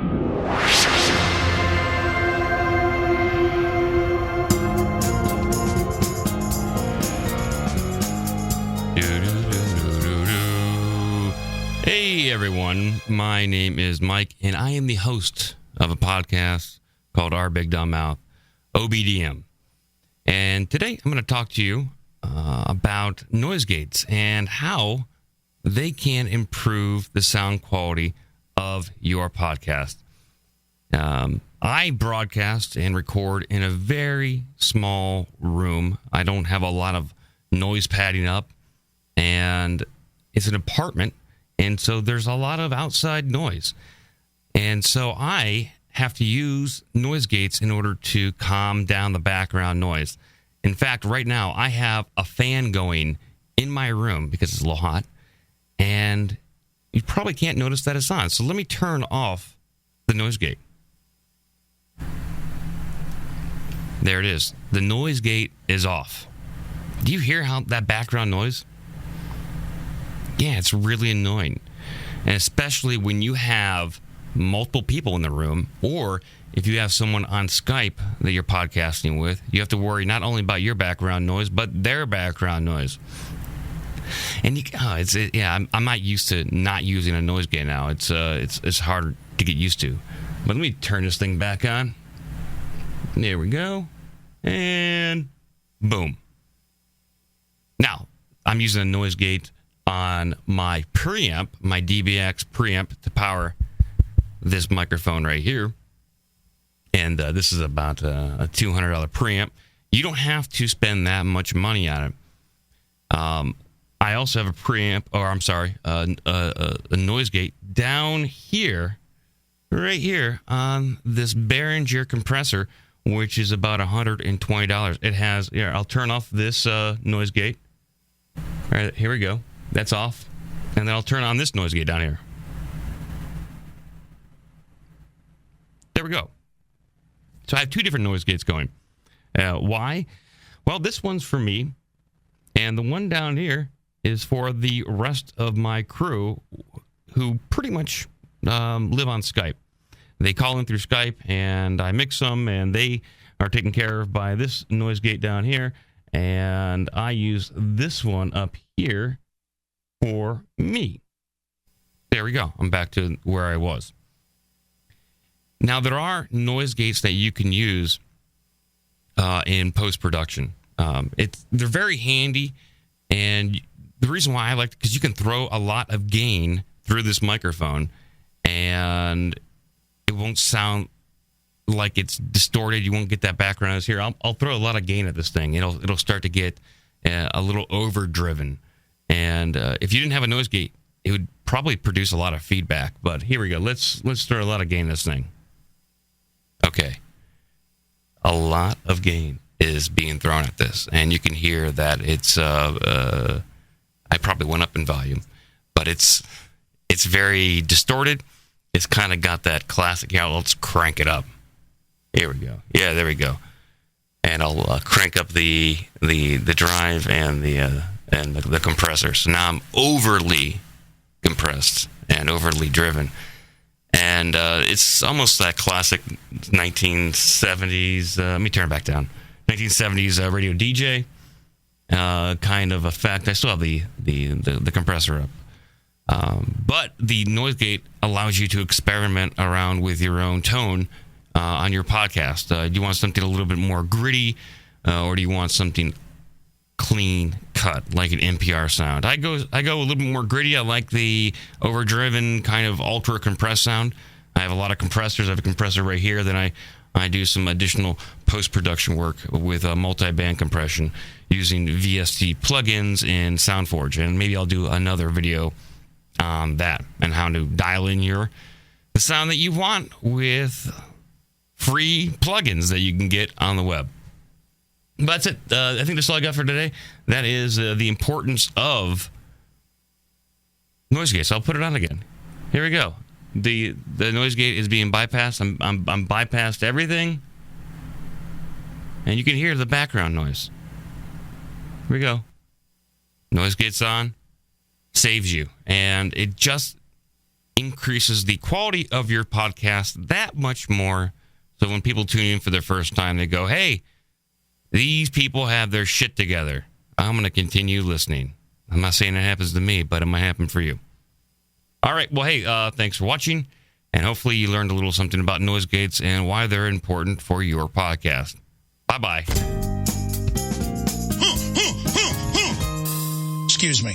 Hey everyone, my name is Mike, and I am the host of a podcast called Our Big Dumb Mouth, OBDM. And today I'm going to talk to you about Noisegates and how they can improve the sound quality of your podcast. I broadcast and record in a very small room. I don't have a lot of noise padding up, and it's an apartment. And so there's a lot of outside noise. And so I have to use Noisegates in order to calm down the background noise. In fact, right now I have a fan going in my room because it's a little hot. And you probably can't notice that it's on. So let me turn off the Noisegate. There it is. The Noisegate is off. Do you hear how that background noise? Yeah, it's really annoying. And especially when you have multiple people in the room, or if you have someone on Skype that you're podcasting with, you have to worry not only about your background noise, but their background noise. And I'm not used to not using a noise gate now. It's hard to get used to. But let me turn this thing back on. There we go. And boom. Now, I'm using a noise gate on my preamp, my DBX preamp, to power this microphone right here. And this is about a $200 preamp. You don't have to spend that much money on it. I also have a preamp, a noise gate down here, right here on this Behringer compressor, which is about $120. It has, I'll turn off this noise gate. All right, here we go. That's off. And then I'll turn on this noise gate down here. There we go. So I have two different noise gates going. Why? Well, this one's for me. And the one down here is for the rest of my crew who pretty much live on Skype. They call in through Skype, and I mix them, and they are taken care of by this noise gate down here. And I use this one up here for me. There we go. I'm back to where I was. Now, there are noise gates that you can use in post-production. They're very handy, and the reason why I like it, because you can throw a lot of gain through this microphone, and it won't sound like it's distorted. You won't get that background noise here. I'll throw a lot of gain at this thing. It'll start to get a little overdriven. And if you didn't have a noise gate, it would probably produce a lot of feedback. But here we go. Let's throw a lot of gain at this thing. Okay. A lot of gain is being thrown at this. And you can hear that it's... I probably went up in volume. But it's very distorted. It's kind of got that classic... Yeah, let's crank it up. Here we go. Yeah, there we go. And I'll crank up the drive and the compressor. So now I'm overly compressed and overly driven. And it's almost that classic 1970s, let me turn it back down, 1970s radio DJ kind of effect. I still have the compressor up. But the noise gate allows you to experiment around with your own tone on your podcast. Do you want something a little bit more gritty, or do you want something clean cut, like an NPR sound? I go a little bit more gritty. I like the overdriven kind of ultra compressed sound. I have a lot of compressors. I have a compressor right here. Then I do some additional post-production work with multi-band compression using VST plugins in SoundForge. And maybe I'll do another video on that and how to dial in the sound that you want with free plugins that you can get on the web. But that's it. I think that's all I got for today. That is the importance of noise gates. I'll put it on again. Here we go. The noise gate is being bypassed. I'm bypassed everything, and you can hear the background noise. Here we go. Noise gate's on. Saves you, and it just increases the quality of your podcast that much more. So when people tune in for the first time, they go, hey, these people have their shit together. I'm going to continue listening. I'm not saying it happens to me, but it might happen for you. All right. Well, hey, thanks for watching. And hopefully you learned a little something about noise gates and why they're important for your podcast. Bye-bye. Excuse me.